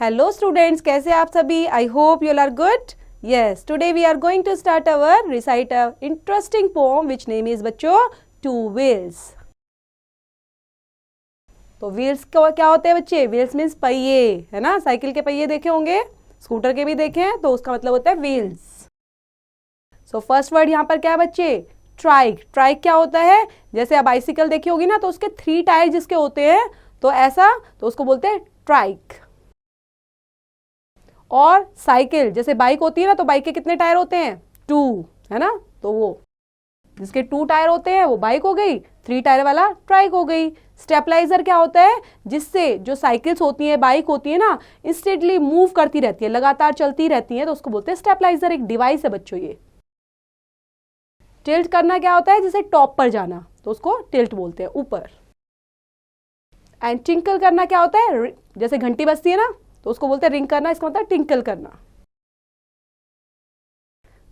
Hello students, कैसे आप सभी? I hope you are good. Yes, today we are going to start our recite a interesting poem which name is बच्चों two wheels. तो wheels क्या होते हैं बच्चे? व्हील्स मीन्स पहिए, है ना. साइकिल के पहिए देखे होंगे, स्कूटर के भी देखे हैं, तो उसका मतलब होता है व्हील्स. सो फर्स्ट वर्ड यहाँ पर क्या है बच्चे? ट्राइक. ट्राइक क्या होता है? जैसे आप बाइसिकल देखी होगी ना, तो उसके 3 टायर जिसके होते हैं, तो ऐसा, तो उसको बोलते हैं ट्राइक. और साइकिल जैसे बाइक होती है ना, तो बाइक के कितने टायर होते हैं? 2, है ना. तो वो जिसके 2 टायर होते हैं वो बाइक हो गई, 3 टायर वाला ट्राइक हो गई. स्टेबलाइजर क्या होता है? जिससे जो साइकिल्स होती है, बाइक होती है ना, इंस्टेंटली मूव करती रहती है, लगातार चलती रहती है, तो उसको बोलते हैं स्टेबलाइजर. एक डिवाइस है बच्चों ये. टिल्ट करना क्या होता है? जैसे टॉप पर जाना, तो उसको टिल्ट बोलते हैं, ऊपर. एंड टिंकल करना क्या होता है? जैसे घंटी बजती है ना, तो उसको बोलते हैं रिंग करना, इसका मतलब टिंकल करना.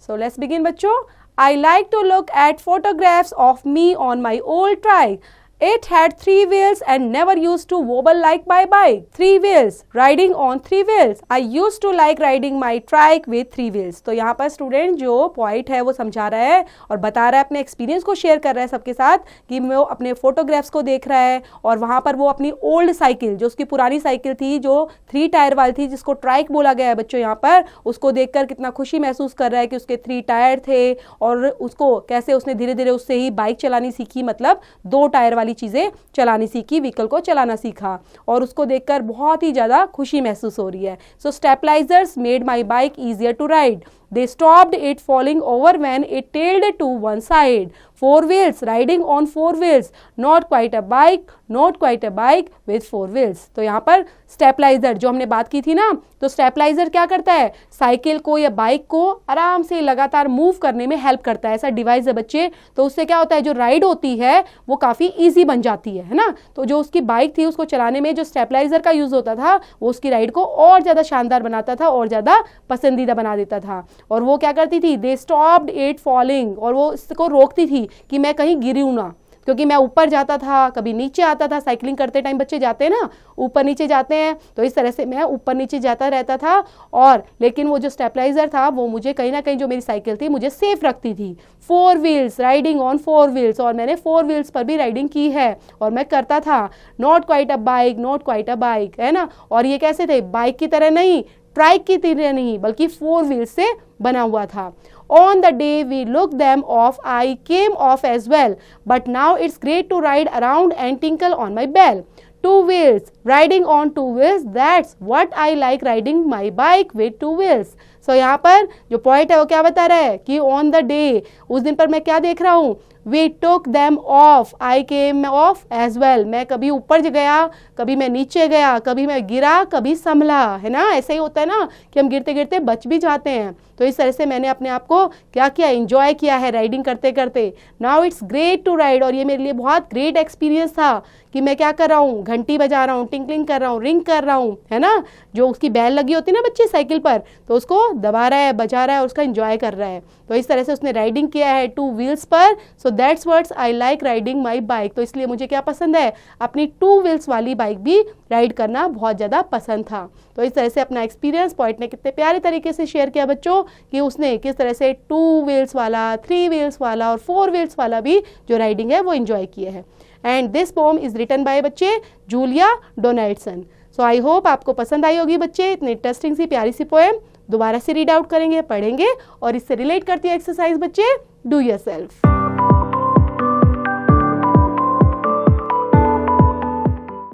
सो लेट्स बिगिन बच्चों. I like to look at photographs of me on my old trike. It had 3 wheels and never used to wobble like my bike. 3 wheels, riding on 3 wheels. I used to like riding my trike with 3 wheels. तो यहाँ पर student जो point है वो समझा रहा है और बता रहा है, अपने एक्सपीरियंस को शेयर कर रहा है सबके साथ, कि वो अपने फोटोग्राफ्स को देख रहा है और वहाँ पर वो अपनी ओल्ड साइकिल, जो उसकी पुरानी साइकिल थी, जो 3 टायर वाली थी, जिसको ट्राइक बोला गया है बच्चों यहाँ पर, उसको देखकर कितना खुशी महसूस कर रहा है कि उसके 3 टायर थे और उसको कैसे उसने धीरे धीरे उससे ही बाइक चलानी सीखी, मतलब 2 टायर वाली चीजें चलानी सीखी, व्हीकल को चलाना सीखा, और उसको देखकर बहुत ही ज्यादा खुशी महसूस हो रही है. So stabilizers made my bike easier to ride. They stopped it falling over when it tilted to one side. 4 wheels, riding on 4 wheels. Not quite a bike, not quite a bike with 4 wheels. तो यहाँ पर stabiliser जो हमने बात की थी ना, तो स्टेबलाइजर क्या करता है? साइकिल को या बाइक को आराम से लगातार मूव करने में हेल्प करता है. ऐसा डिवाइस है बच्चे. तो उससे क्या होता है, जो राइड होती है वो काफ़ी ईजी बन जाती है ना. तो जो उसकी बाइक थी, उसको चलाने में जो स्टेबलाइजर का यूज़ होता था, वो उसकी राइड को और ज़्यादा शानदार बनाता था और ज़्यादा पसंदीदा बना देता था. और वो क्या करती थी? They stopped it falling. और वो इसको रोकती थी कि मैं कहीं गिरूँ ना, क्योंकि मैं ऊपर जाता था, कभी नीचे आता था. साइकिलिंग करते टाइम बच्चे जाते हैं ना, ऊपर नीचे जाते हैं, तो इस तरह से मैं ऊपर नीचे जाता रहता था. और लेकिन वो जो स्टेबलाइजर था वो मुझे कहीं ना कहीं, जो मेरी साइकिल थी, मुझे सेफ रखती थी. 4 व्हील्स, राइडिंग ऑन 4 व्हील्स. और मैंने 4 व्हील्स पर भी राइडिंग की है और मैं करता था. Not quite a bike, not quite a bike, है ना. और ये कैसे थे? बाइक की तरह नहीं, ट्राइक की तरह नहीं, बल्कि 4 व्हील्स से बना हुआ था. On the day we looked them off, I came off as well. But now it's great to ride around and tinkle on my bell. 2 wheels, riding on 2 wheels. That's what I like, riding my bike with 2 wheels. So यहाँ पर जो point है वो क्या बता रहा है कि on the day, उस दिन पर मैं क्या देख रहा हूँ? We took them off. I came off as well. मैं कभी ऊपर गया, कभी मैं नीचे गया, कभी मैं गिरा, कभी संभला, है ना. ऐसा ही होता है ना कि हम गिरते गिरते बच भी जाते हैं. तो इस तरह से मैंने अपने आप को क्या किया? एंजॉय किया है राइडिंग करते करते. Now it's great to ride. और ये मेरे लिए बहुत ग्रेट एक्सपीरियंस था कि मैं क्या कर रहा हूँ? घंटी बजा रहा हूँ, टिंकलिंग कर रहा हूँ, रिंग कर रहा हूँ, है ना. जो उसकी बैल लगी होती है ना बच्चे साइकिल पर, तो उसको दबा रहा है, बजा रहा है और उसका एंजॉय कर रहा है. तो इस तरह से उसने राइडिंग किया है 2 व्हील्स पर. So that's what's I like riding my bike. तो इसलिए मुझे क्या पसंद है? अपनी 2 व्हील्स वाली बाइक भी राइड करना बहुत ज़्यादा पसंद था. तो इस तरह से अपना एक्सपीरियंस पॉइंट ने कितने प्यारे तरीके से शेयर किया बच्चों, कि उसने किस तरह से 2 व्हील्स वाला, 3 व्हील्स वाला और 4 व्हील्स वाला भी जो राइडिंग है वो एंजॉय किया है. And this poem is written by बच्चे Julia Donaldson. So I hope आपको पसंद आई होगी बच्चे. इतनी इंटरेस्टिंग सी प्यारी सी पोएम दोबारा से रीड आउट करेंगे, पढ़ेंगे, और इससे रिलेट करती है एक्सरसाइज बच्चे. Do yourself.